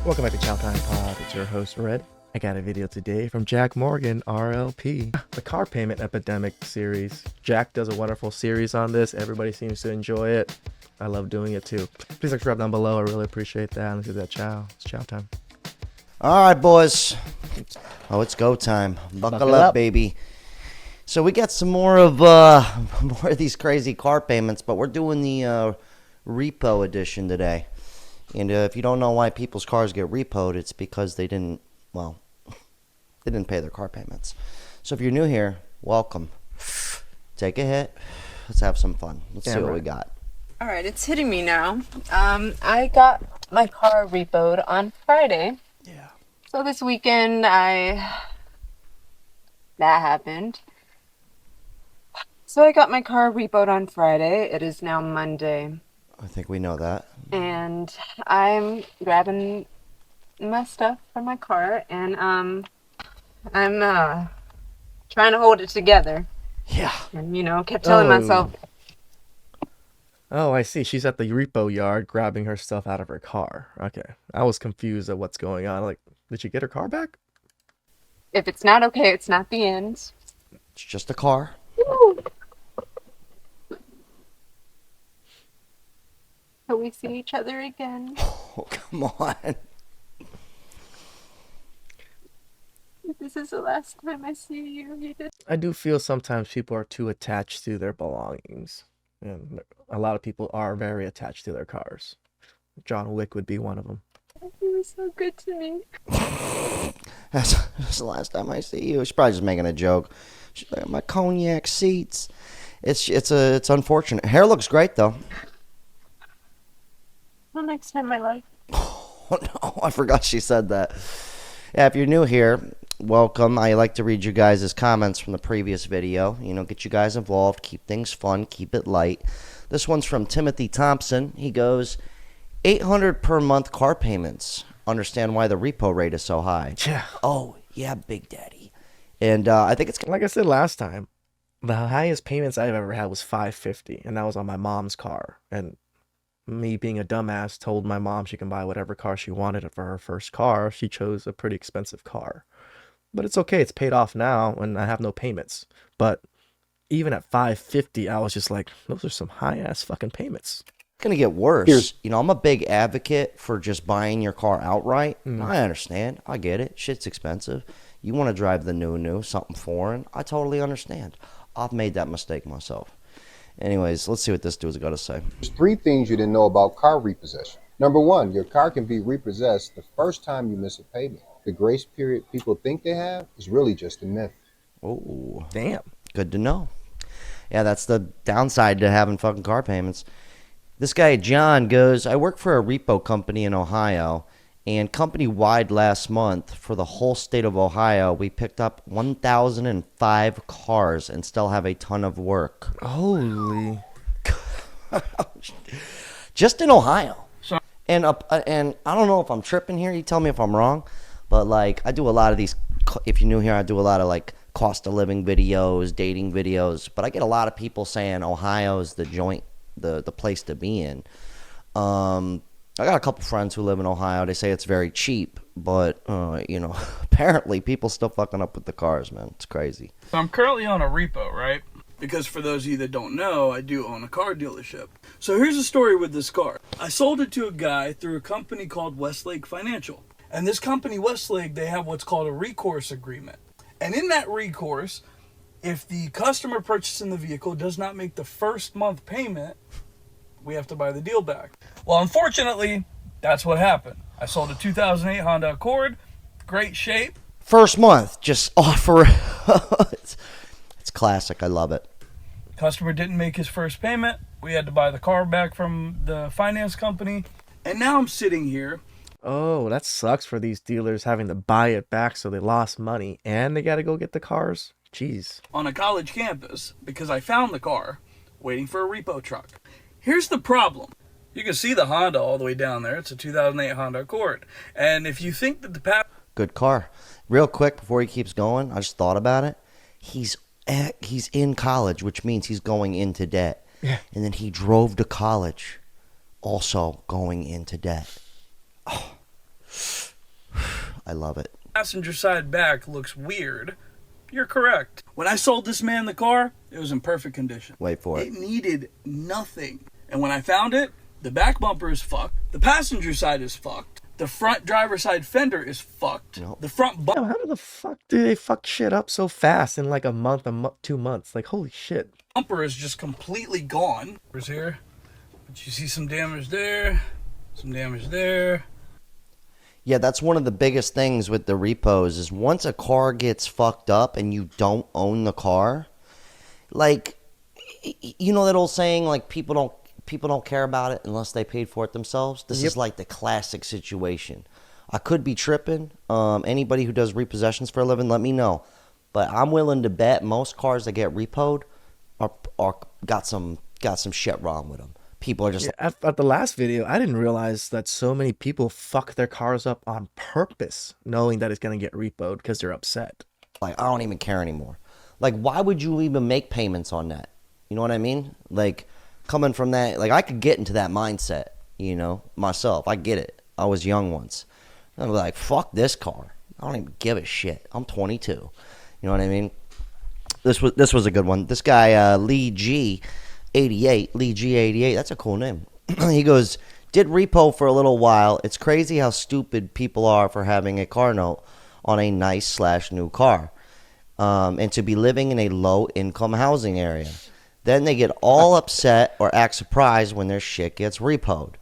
Welcome back to TheChowTimePod. It's your host, Red. I got a video today from Jack Morgan, RLP. The Car Payment Epidemic series. Jack does a wonderful series on this. Everybody seems to enjoy it. I love doing it too. Please subscribe down below. I really appreciate that. Let's do that chow. It's chow time. All right, boys. Oh, it's go time. Buckle up, baby. So we got some more of these crazy car payments, but we're doing the repo edition today. And if you don't know why people's cars get repoed, it's because they didn't pay their car payments. So if you're new here, welcome. Take a hit. Let's have some fun. Let's see what we got. All right, it's hitting me now. I got my car repoed on Friday. Yeah. So this weekend, that happened. So I got my car repoed on Friday. It is now Monday. I think we know that. And I'm grabbing my stuff from my car, and I'm trying to hold it together. Yeah. And, kept telling myself. Oh, I see. She's at the repo yard grabbing her stuff out of her car. Okay. I was confused at what's going on. Like, did she get her car back? If it's not okay, it's not the end. It's just a car. Woo. Till we see each other again. Oh, come on. This is the last time I see you. I do feel sometimes people are too attached to their belongings. And a lot of people are very attached to their cars. John Wick would be one of them. You were so good to me. That's the last time I see you. She's probably just making a joke. She's like, my cognac seats. It's unfortunate. Hair looks great though. Well, next time, my love. Oh no, I forgot she said that. Yeah, if you're new here, welcome. I like to read you guys' comments from the previous video. Get you guys involved, keep things fun, keep it light. This one's from Timothy Thompson. He goes, 800 per month car payments. Understand why the repo rate is so high. Yeah. Oh, yeah, Big Daddy. And I think it's... Like I said last time, the highest payments I've ever had was $550, and that was on my mom's car. And me being a dumbass told my mom she can buy whatever car she wanted for her first car. She chose a pretty expensive car. But it's okay. It's paid off now, and I have no payments. But even at $550, I was just like, those are some high-ass fucking payments. It's going to get worse. I'm a big advocate for just buying your car outright. I understand. I get it. Shit's expensive. You want to drive the new, something foreign. I totally understand. I've made that mistake myself. Anyways, let's see what this dude's got to say. There's 3 things you didn't know about car repossession. Number 1, your car can be repossessed the first time you miss a payment. The grace period people think they have is really just a myth. Oh, damn. Good to know. Yeah, that's the downside to having fucking car payments. This guy, John, goes, I work for a repo company in Ohio, and company-wide last month for the whole state of Ohio, we picked up 1,005 cars and still have a ton of work. Holy. Just in Ohio. And I don't know if I'm tripping here. You tell me if I'm wrong. But, I do a lot of these, if you're new here, I do a lot of, cost of living videos, dating videos. But I get a lot of people saying Ohio is the place to be in. I got a couple friends who live in Ohio. They say it's very cheap, but, apparently people still fucking up with the cars, man. It's crazy. So I'm currently on a repo, right? Because for those of you that don't know, I do own a car dealership. So here's the story with this car. I sold it to a guy through a company called Westlake Financial. And this company, Westlake, they have what's called a recourse agreement. And in that recourse, if the customer purchasing the vehicle does not make the first month payment, we have to buy the deal back. Well, unfortunately, that's what happened. I sold a 2008 Honda Accord, great shape. First month, just offer. It's classic. I love it. Customer didn't make his first payment. We had to buy the car back from the finance company. And now I'm sitting here. Oh, that sucks for these dealers having to buy it back so they lost money and they got to go get the cars. Jeez. On a college campus because I found the car waiting for a repo truck. Here's the problem. You can see the Honda all the way down there. It's a 2008 Honda Accord. And if you think that the Good car. Real quick before he keeps going, I just thought about it. He's in college, which means he's going into debt. Yeah. And then he drove to college also going into debt. Oh. I love it. Passenger side back looks weird, you're correct. When I sold this man the car, it was in perfect condition. Wait for it. It needed nothing. And when I found it, the back bumper is fucked. The passenger side is fucked. The front driver side fender is fucked. Nope. The front Yo, how the fuck do they fuck shit up so fast in like a month, 2 months? Like, holy shit. bumper is just completely gone. Where's here? But you see some damage there, some damage there. Yeah, that's one of the biggest things with the repos is once a car gets fucked up and you don't own the car, like, you know that old saying, like, people don't care about it unless they paid for it themselves? This is like the classic situation. I could be tripping. Anybody who does repossessions for a living, let me know. But I'm willing to bet most cars that get repoed are got some shit wrong with them. People are just At the last video, I didn't realize that so many people fuck their cars up on purpose, knowing that it's going to get repoed because they're upset. like, I don't even care anymore. Like, why would you even make payments on that? You know what I mean? Like, coming from that, like, I could get into that mindset, you know, myself. I get it. I was young once. I'm like, fuck this car. I don't even give a shit. I'm 22. You know what I mean? This was a good one. This guy, Lee G88, that's a cool name. He goes, did repo for a little while. It's crazy how stupid people are for having a car note on a nice / new car. And to be living in a low-income housing area. Then they get all upset or act surprised when their shit gets repoed.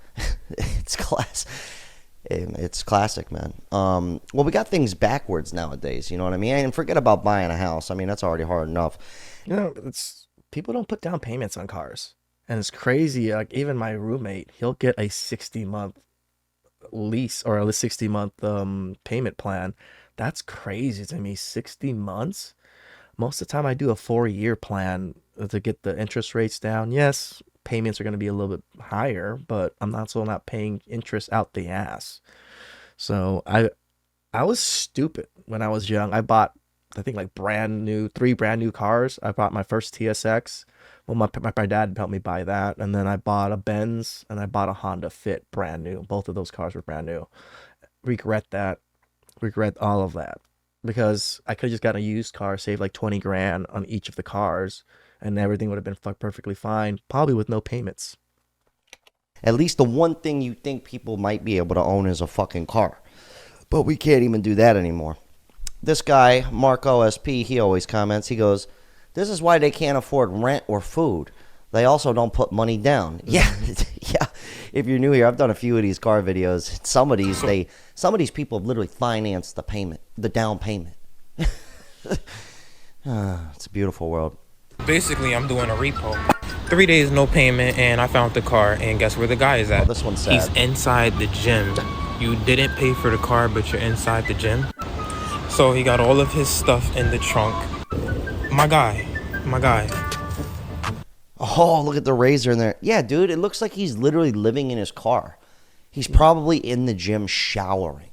It's classic, man. Well, we got things backwards nowadays, you know what I mean? And forget about buying a house. I mean, that's already hard enough. You know, people don't put down payments on cars. And it's crazy. Like, even my roommate, he'll get a 60-month lease or a 60-month payment plan. That's crazy to me. 60 months? Most of the time I do a 4-year plan to get the interest rates down. Yes, payments are going to be a little bit higher, but I'm not paying interest out the ass. So I was stupid when I was young. I bought, I think, like 3 brand new cars. I bought my first TSX. Well, my dad helped me buy that. And then I bought a Benz and I bought a Honda Fit brand new. Both of those cars were brand new. Regret that. Regret all of that. Because I could have just gotten a used car, saved like 20 grand on each of the cars, and everything would have been perfectly fine, probably with no payments. At least the one thing you think people might be able to own is a fucking car. But we can't even do that anymore. This guy, Mark OSP, he always comments, he goes, this is why they can't afford rent or food. They also don't put money down. Yeah, yeah. If you're new here, I've done a few of these car videos. Some of these people have literally financed the down payment. It's a beautiful world. Basically, I'm doing a repo. 3 days, no payment, and I found the car, and guess where the guy is at? Oh, this one's sad. He's inside the gym. You didn't pay for the car, but you're inside the gym. So he got all of his stuff in the trunk. My guy. Oh, look at the razor in there. Yeah, dude, it looks like he's literally living in his car. He's probably in the gym showering.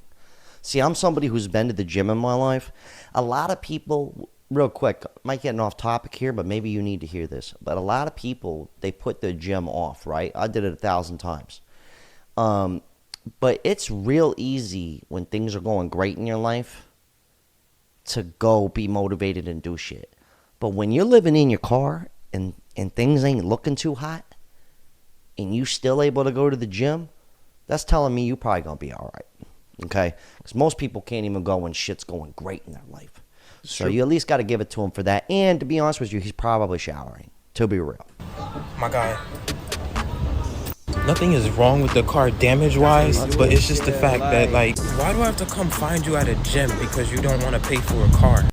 See, I'm somebody who's been to the gym in my life. A lot of people, real quick, might get off topic here, but maybe you need to hear this. But a lot of people, they put the gym off, right? I did it 1,000 times. But it's real easy when things are going great in your life to go be motivated and do shit. But when you're living in your car and things ain't looking too hot and you still able to go to the gym, that's telling me you probably gonna be all right. Okay? Because most people can't even go when shit's going great in their life. So you at least got to give it to him for that. And to be honest with you, he's probably showering, to be real. My guy. Nothing is wrong with the car damage-wise, but it's just the fact that, like, why do I have to come find you at a gym because you don't want to pay for a car?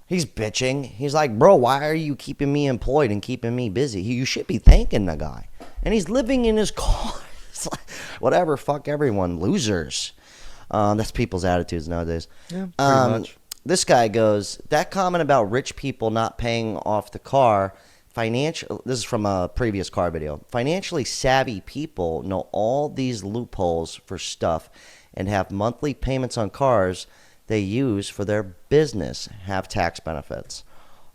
He's bitching. He's like, bro, why are you keeping me employed and keeping me busy? You should be thanking the guy. And he's living in his car. It's like, whatever, fuck everyone. Losers. That's people's attitudes nowadays. Yeah, pretty much. This guy goes, that comment about rich people not paying off the car, this is from a previous car video. Financially savvy people know all these loopholes for stuff and have monthly payments on cars they use for their business, have tax benefits.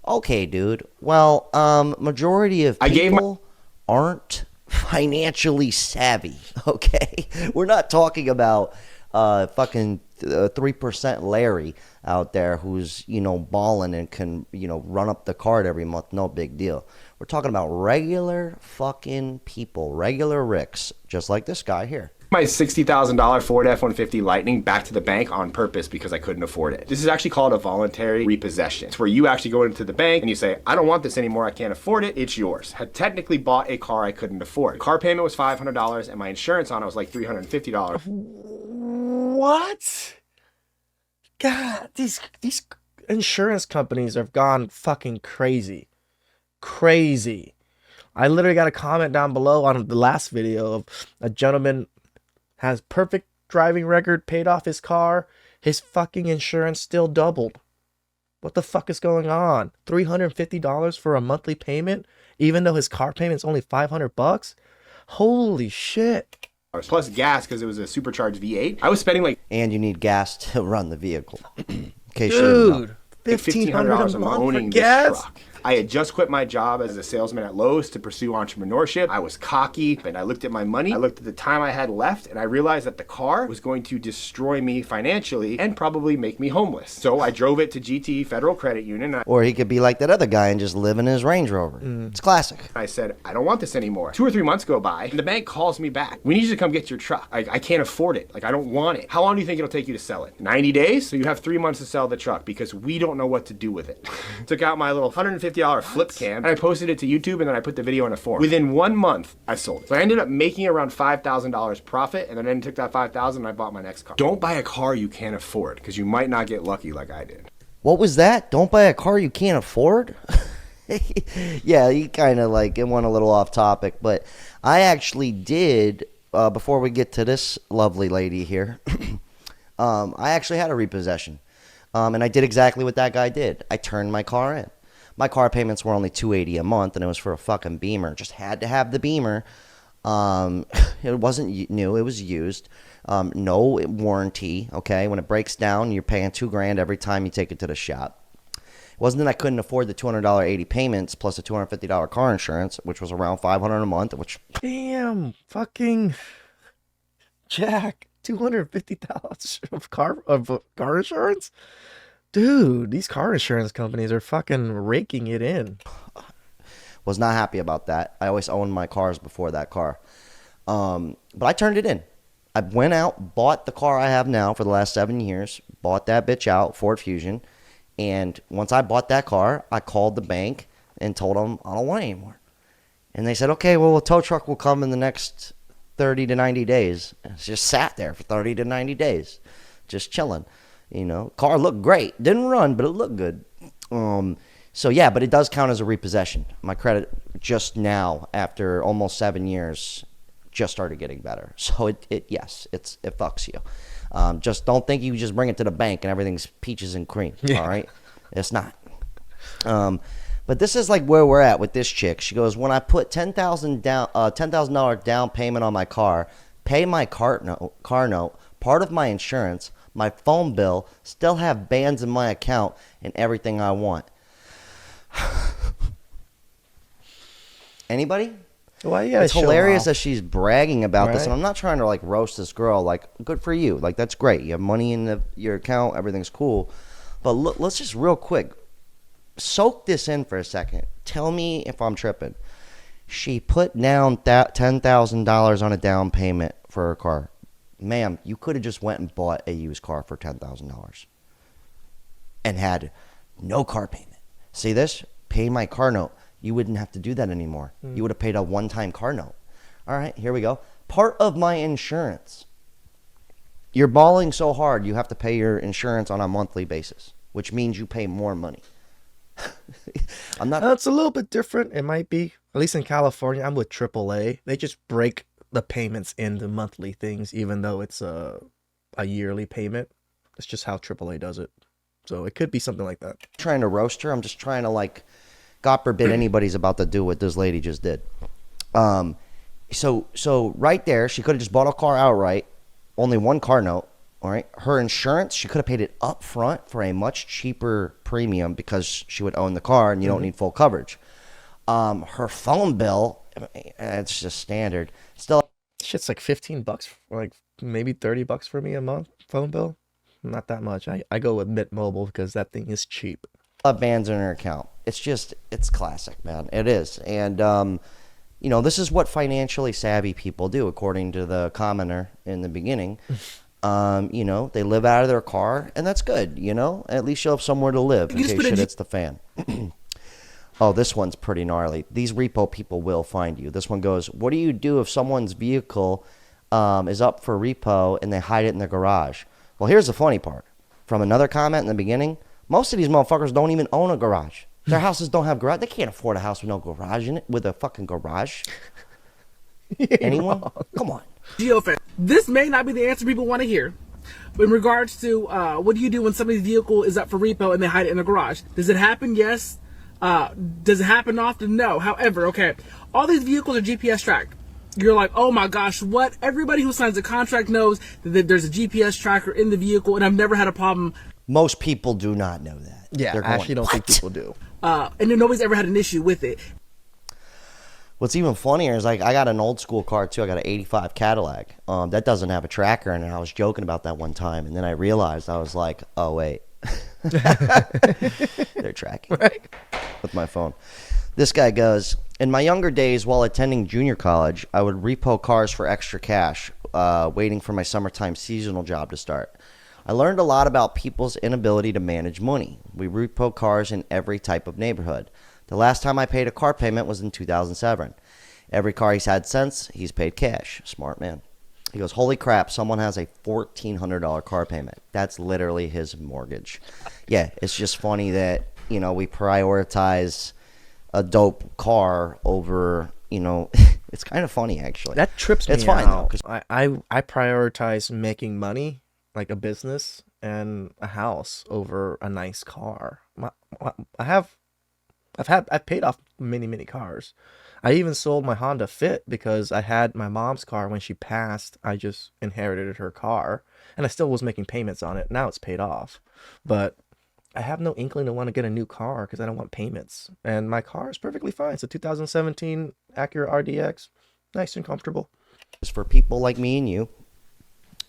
Okay, dude. Well, majority of people aren't financially savvy, okay? We're not talking about fucking 3% Larry out there who's, balling and can, run up the card every month. No big deal. We're talking about regular fucking people, regular Ricks, just like this guy here. My $60,000 Ford F-150 Lightning back to the bank on purpose because I couldn't afford it. This is actually called a voluntary repossession. It's where you actually go into the bank and you say, I don't want this anymore, I can't afford it, it's yours. Had technically bought a car I couldn't afford. Car payment was $500 and my insurance on it was like $350. What? God, these insurance companies have gone fucking crazy. Crazy. I literally got a comment down below on the last video of a gentleman has perfect driving record, paid off his car, his fucking insurance still doubled. What the fuck is going on? $350 for a monthly payment, even though his car payment's only $500? Holy shit. Plus gas because it was a supercharged V8. I was spending like... And you need gas to run the vehicle. In case you didn't know. Dude, $1,500 a month for owning gas? this truck. I had just quit my job as a salesman at Lowe's to pursue entrepreneurship. I was cocky, and I looked at my money. I looked at the time I had left, and I realized that the car was going to destroy me financially and probably make me homeless. So I drove it to GT Federal Credit Union. Or he could be like that other guy and just live in his Range Rover. It's classic. I said, I don't want this anymore. 2 or 3 months go by, and the bank calls me back. We need you to come get your truck. I can't afford it. I don't want it. How long do you think it'll take you to sell it? 90 days? So you have 3 months to sell the truck because we don't know what to do with it. Took out my little $150 flip cam, and I posted it to YouTube, and then I put the video in a forum. Within 1 month, I sold it. So I ended up making around $5,000 profit, and then took that $5,000 and I bought my next car. Don't buy a car you can't afford, because you might not get lucky like I did. What was that? Don't buy a car you can't afford? Yeah, he kind of went a little off topic, but I actually did, before we get to this lovely lady here, I actually had a repossession. And I did exactly what that guy did. I turned my car in. My car payments were only $280 a month, and it was for a fucking Beamer. Just had to have the Beamer. It wasn't new; it was used. No warranty. Okay, when it breaks down, you're paying $2,000 every time you take it to the shop. It wasn't that I couldn't afford the $200 80 payments plus a $250 car insurance, which was around $500 a month. Which Damn, fucking Jack, $250 of car insurance? Dude, these car insurance companies are fucking raking it in. was not happy about that. I always owned my cars before that car. But I turned it in. I went out, bought the car I have now for the last 7 years, bought that bitch out, Ford Fusion. And once I bought that car, I called the bank and told them I don't want it anymore. And they said, okay, well, a tow truck will come in the next 30 to 90 days. And it's just sat there for 30 to 90 days, just chilling. Car looked great. Didn't run, but it looked good. So yeah, but it does count as a repossession. My credit just now, after almost 7 years, just started getting better. So it fucks you. Just don't think you just bring it to the bank and everything's peaches and cream. Yeah. All right, it's not. But this is where we're at with this chick. She goes, when I put $10,000 down payment on my car, pay my car note, part of my insurance, my phone bill, still have bands in my account, and everything I want. Anybody? Well, yeah, it's hilarious that she's bragging about this, and I'm not trying to roast this girl. Good for you. That's great. You have money in your account. Everything's cool. But look, let's just real quick soak this in for a second. Tell me if I'm tripping. She put down $10,000 on a down payment for her car. Ma'am, you could have just went and bought a used car for $10,000 and had no car payment. See this? Pay my car note. You wouldn't have to do that anymore. You would have paid a one-time car note. All right, here we go. Part of my insurance. You're balling so hard, you have to pay your insurance on a monthly basis, which means you pay more money. I'm not. It's a little bit different. It might be, at least in California. I'm with AAA. They just break the payments into monthly things, even though it's a yearly payment. It's just how AAA does it. So it could be something like that. Trying to roast her. I'm just trying to God forbid anybody's about to do what this lady just did. So right there, she could have just bought a car outright, only one car note. All right, her insurance, she could have paid it up front for a much cheaper premium because she would own the car and you don't need full coverage. Her phone bill, it's just standard. Still. Shit's like $15, like maybe $30 for me a month phone bill. Not that much. I go with Mint Mobile because that thing is cheap. Bands in her account. It's classic, man. It is. And, this is what financially savvy people do, according to the commenter in the beginning. They live out of their car, and that's good, At least you'll have somewhere to live in case shit hits the fan. Oh, this one's pretty gnarly. These repo people will find you. This one goes, what do you do if someone's vehicle is up for repo and they hide it in their garage? Well, here's the funny part. From another comment in the beginning, most of these motherfuckers don't even own a garage. Their houses don't have garage. They can't afford a house with no garage in it, with a fucking garage. Anyone? Come on. Geofence. This may not be the answer people want to hear, but in regards to what do you do when somebody's vehicle is up for repo and they hide it in a garage? Does it happen? Yes. Does it happen often? No. However, okay, all these vehicles are GPS tracked. You're like, oh my gosh, what? Everybody who signs a contract knows that there's a GPS tracker in the vehicle, and I've never had a problem. Most people do not know that. Yeah, They're I actually don't think "What?" people do. And then nobody's ever had an issue with it. What's even funnier is, like, I got an old school car too. I got an '85 Cadillac. That doesn't have a tracker in it. I was joking about that one time, and then I realized, I was like, oh wait, they're tracking with my phone. This guy goes, in my younger days while attending junior college, I would repo cars for extra cash, waiting for my summertime seasonal job to start. I learned a lot about people's inability to manage money. We repo cars in every type of neighborhood. The last time I paid a car payment was in 2007. Every car he's had since, he's paid cash. Smart man. He goes, holy crap, someone has a $1,400 car payment. That's literally his mortgage. Yeah, it's just funny that, we prioritize a dope car over, it's kind of funny, actually. That trips me It's fine, though, out. 'cause I prioritize making money, like a business and a house, over a nice car. I've paid off many cars. I even sold my Honda Fit because I had my mom's car when she passed. I just inherited her car, and I still was making payments on it. Now it's paid off, but I have no inkling to want to get a new car because I don't want payments. And my car is perfectly fine. It's a 2017 Acura RDX, nice and comfortable. for people like me and you,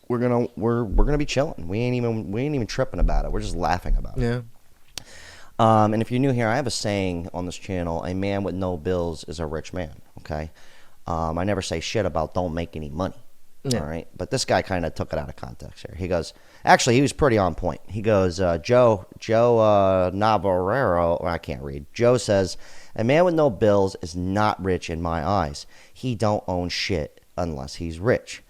we're gonna be chilling. We ain't even tripping about it. We're just laughing about it. Yeah. And if you're new here, I have a saying on this channel: a man with no bills is a rich man. Okay. I never say shit about don't make any money. Yeah. All right. But this guy kind of took it out of context here. He goes, actually, he was pretty on point. He goes, Joe Navarrero, or I can't read. Joe says, a man with no bills is not rich in my eyes. He don't own shit unless he's rich.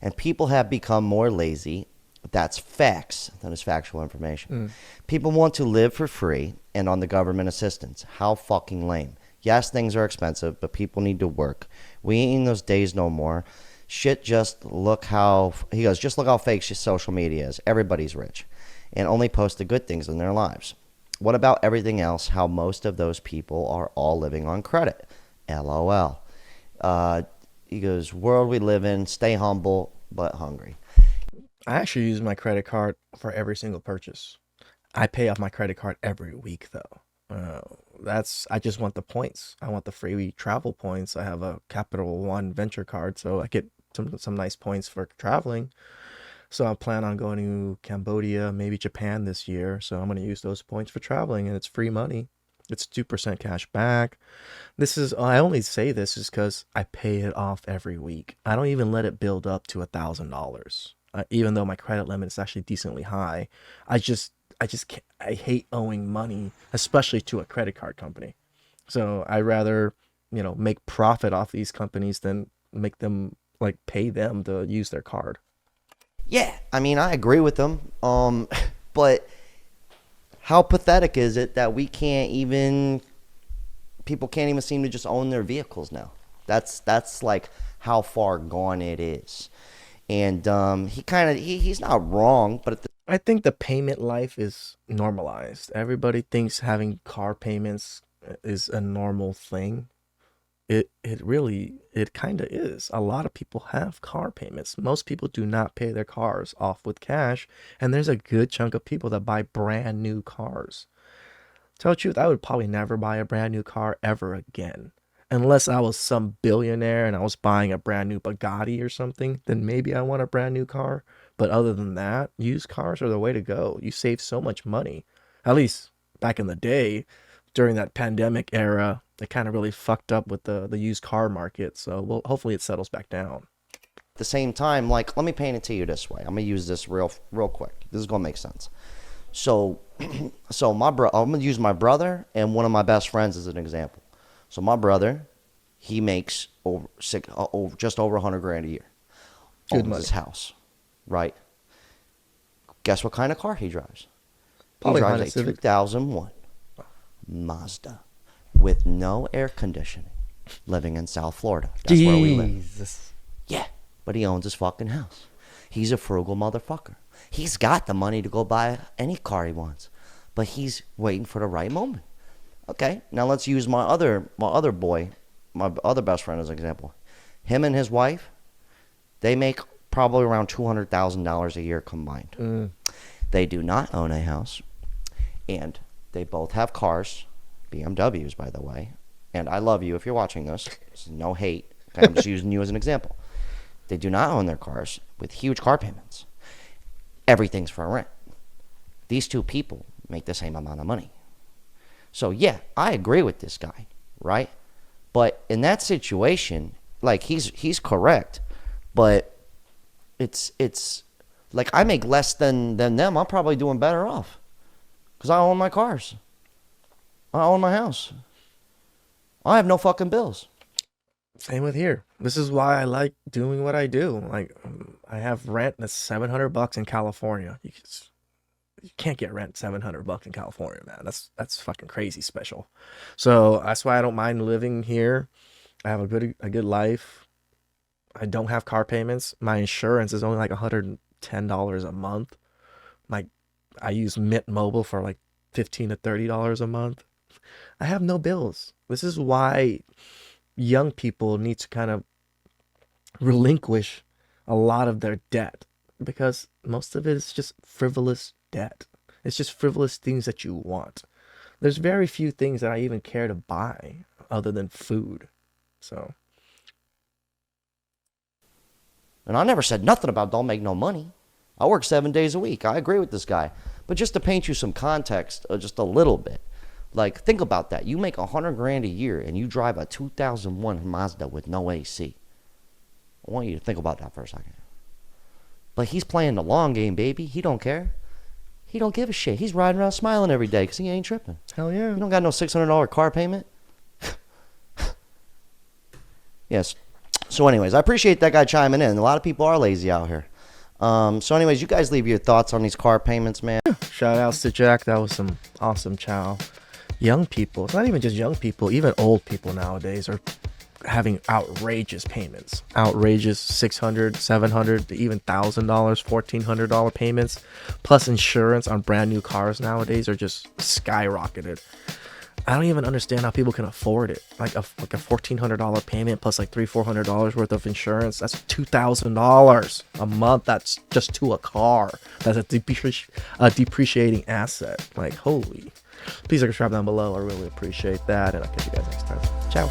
And people have become more lazy. That's facts. That is factual information. People want to live for free and on the government assistance. How fucking lame. Yes, things are expensive, but people need to work. We ain't in those days no more. Shit, just look how fake social media is. Everybody's rich and only post the good things in their lives. What about everything else? How most of those people are all living on credit. LOL. He goes, world we live in, stay humble but hungry. I actually use my credit card for every single purchase. I pay off my credit card every week though. I just want the points. I want the free travel points. I have a Capital One Venture card, so I get some nice points for traveling. So I plan on going to Cambodia, maybe Japan this year. So I'm going to use those points for traveling, and it's free money. It's 2% cash back. I only say this is because I pay it off every week. I don't even let it build up to $1,000. Even though my credit limit is actually decently high, I hate owing money, especially to a credit card company. So I rather, make profit off these companies than make them pay them to use their card. Yeah, I mean, I agree with them. But how pathetic is it that people can't even seem to just own their vehicles now? That's like how far gone it is. And he's not wrong, but I think the payment life is normalized. Everybody thinks having car payments is a normal thing. It kind of is. A lot of people have car payments. Most people do not pay their cars off with cash, and there's a good chunk of people that buy brand new cars. Tell the truth, I would probably never buy a brand new car ever again. unless I was some billionaire and I was buying a brand new Bugatti or something, then maybe I want a brand new car. But other than that, used cars are the way to go. You save so much money. At least back in the day, during that pandemic era, it kind of really fucked up with the used car market. So well, hopefully it settles back down. At the same time, like, let me paint it to you this way. I'm gonna use this real quick. This is gonna make sense. So, I'm gonna use my brother and one of my best friends as an example. So my brother, he makes just over 100 grand a year. Good Owns money. his house, right? Guess what kind of car he drives? Probably He Honda drives a Civic. 2001 Mazda with no air conditioning, living in South Florida. That's where we live. Jesus. Yeah, but he owns his fucking house. He's a frugal motherfucker. He's got the money to go buy any car he wants, but he's waiting for the right moment. Okay, now let's use my other boy, my other best friend as an example. Him and his wife, they make probably around $200,000 a year combined. They do not own a house, and they both have cars, BMWs, by the way. And I love you if you're watching this. This is no hate. Okay, I'm just using you as an example. They do not own their cars with huge car payments. Everything's for rent. These two people make the same amount of money. So yeah, I agree with this guy, right? But in that situation, like, he's correct, but it's like, I make less than them. I'm probably doing better off because I own my cars. I own my house. I have no fucking bills. Same with here. This is why I like doing what I do. Like, I have rent that's $700 in California. You can't get rent $700 in California, man. That's fucking crazy special. So that's why I don't mind living here. I have a good life. I don't have car payments. My insurance is only like $110 a month. I use Mint Mobile for like $15 to $30 a month. I have no bills. This is why young people need to kind of relinquish a lot of their debt, because most of it is just frivolous debt. It's just frivolous things that you want. There's very few things that I even care to buy other than food. So, And I never said nothing about don't make no money. I work 7 days a week. I agree with this guy. But just to paint you some context, just a little bit. Like, think about that. You make 100 grand a year and you drive a 2001 Mazda with no AC. I want you to think about that for a second. But he's playing the long game, baby. He don't care. He don't give a shit. He's riding around smiling every day because he ain't tripping. hell yeah. You don't got no $600 car payment? Yes. So anyways, I appreciate that guy chiming in. A lot of people are lazy out here. So anyways, you guys leave your thoughts on these car payments, man. Shout outs to Jack. That was some awesome chow. Young people, it's not even just young people, even old people nowadays are having outrageous payments. Outrageous $600, $700 to even $1,000, $1,400 payments. Plus insurance on brand new cars nowadays are just skyrocketed. I don't even understand how people can afford it. Like a $1,400 payment plus like $300-$400 worth of insurance. That's $2,000 a month. That's just to a car. That's a depreciating asset. Like, holy. Please subscribe down below. I really appreciate that. And I'll catch you guys next time. Ciao.